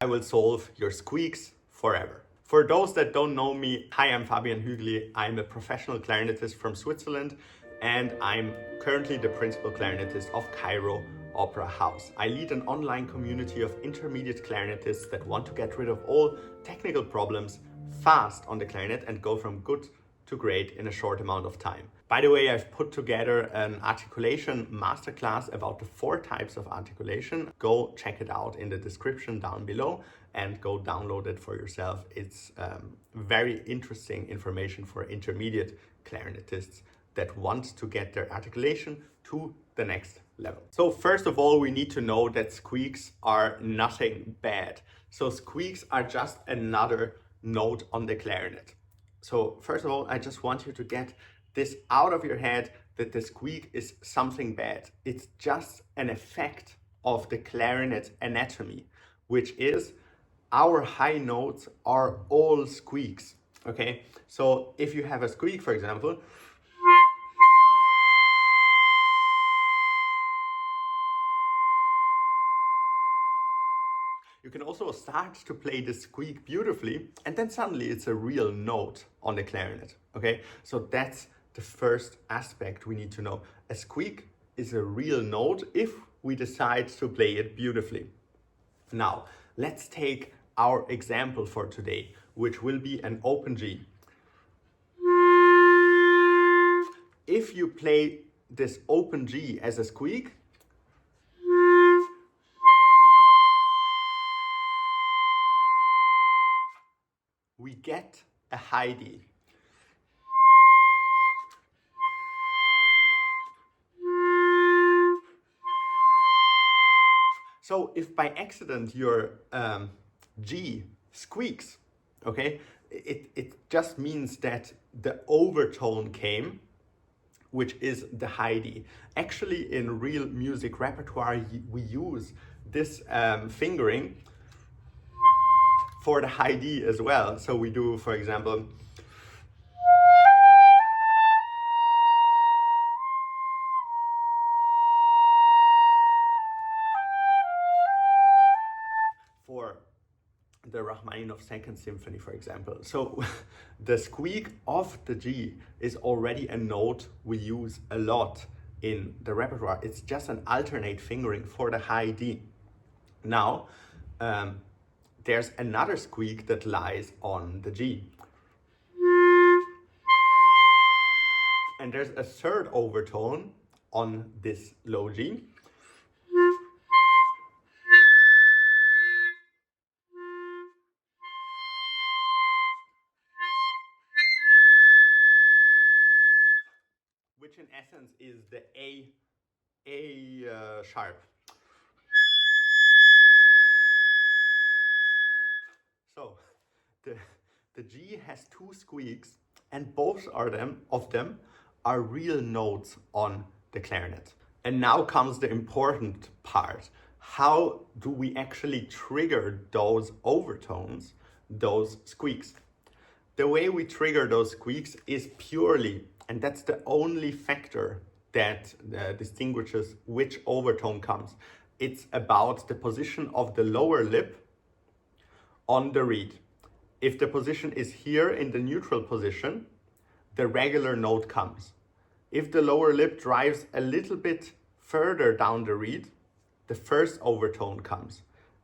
I will solve your squeaks forever. For those that don't know me, hi, I'm Fabian Hügli. I'm a professional clarinetist from Switzerland, and I'm currently the principal clarinetist of Cairo Opera House. I lead an online community of intermediate clarinetists that want to get rid of all technical problems fast on the clarinet and go from good to great in a short amount of time. By the way, I've put together an articulation masterclass about the 4 types of articulation. Go check it out in the description down below and go download it for yourself. It's very interesting information for intermediate clarinetists that want to get their articulation to the next level. So first of all, we need to know that squeaks are nothing bad. So squeaks are just another note on the clarinet. So first of all, I just want you to get this out of your head, that the squeak is something bad. It's just an effect of the clarinet anatomy, which is our high notes are all squeaks, okay? So if you have a squeak, for example, you can also start to play the squeak beautifully, and then suddenly it's a real note on the clarinet, okay? So that's the first aspect we need to know. A squeak is a real note if we decide to play it beautifully. Now, let's take our example for today, which will be an open G. If you play this open G as a squeak, we get a high D. So if by accident your G squeaks, okay, it just means that the overtone came, which is the high D. Actually, in real music repertoire, we use this fingering for the high D as well. So we do, for example, for the Rachmaninoff Second Symphony, for example. So the squeak of the G is already a note we use a lot in the repertoire. It's just an alternate fingering for the high D. Now, there's another squeak that lies on the G. And there's a third overtone on this low G. Which in essence is the A sharp. So the G has 2 squeaks, and both of them are real notes on the clarinet. And now comes the important part. How do we actually trigger those overtones, those squeaks? The way we trigger those squeaks is purely, and that's the only factor that distinguishes which overtone comes. It's about the position of the lower lip on the reed. If the position is here in the neutral position, the regular note comes. If the lower lip drives a little bit further down the reed, the first overtone comes.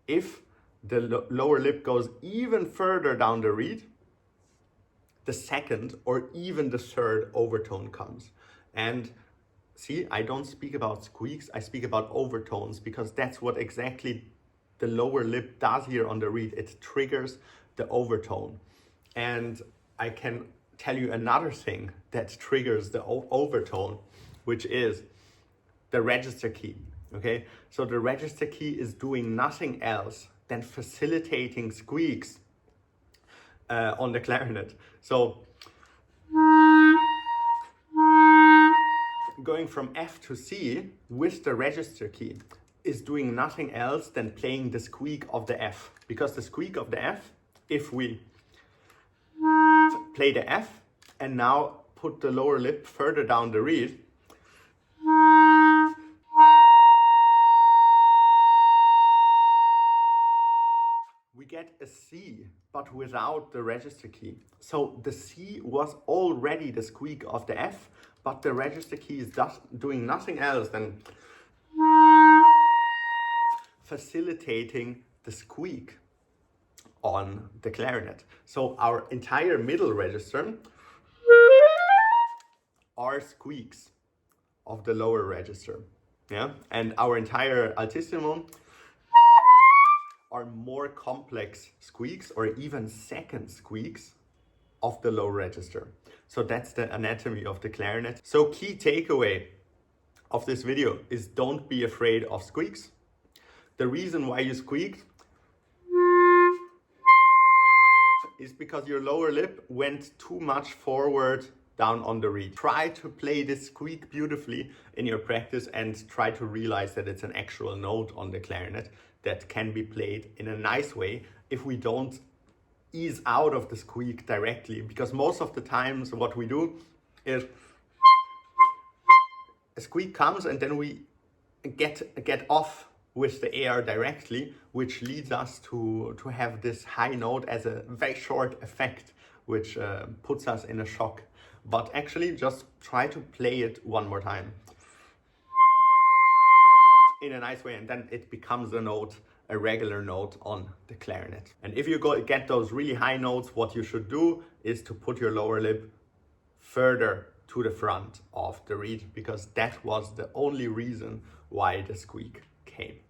If the lower lip goes even further down the reed, the second or even the third overtone comes. And see, I don't speak about squeaks, I speak about overtones, because that's what exactly the lower lip does here on the reed. It triggers the overtone. And I can tell you another thing that triggers the overtone, which is the register key, okay? So the register key is doing nothing else than facilitating squeaks on the clarinet. So going from F to C with the register key is doing nothing else than playing the squeak of the F. Because the squeak of the F, if we play the F and now put the lower lip further down the reed, get a C, but without the register key. So the C was already the squeak of the F, but the register key is just doing nothing else than facilitating the squeak on the clarinet. So our entire middle register are squeaks of the lower register. Yeah, and our entire altissimo are more complex squeaks or even second squeaks of the low register. So that's the anatomy of the clarinet. So key takeaway of this video is don't be afraid of squeaks. The reason why you squeaked is because your lower lip went too much forward down on the reed. Try to play this squeak beautifully in your practice and try to realize that it's an actual note on the clarinet that can be played in a nice way if we don't ease out of the squeak directly, because most of the times what we do is a squeak comes and then we get off with the air directly, which leads us to have this high note as a very short effect, which puts us in a shock. But actually just try to play it one more time in a nice way, and then it becomes a note, a regular note on the clarinet. And if you get those really high notes, what you should do is to put your lower lip further to the front of the reed, because that was the only reason why the squeak came.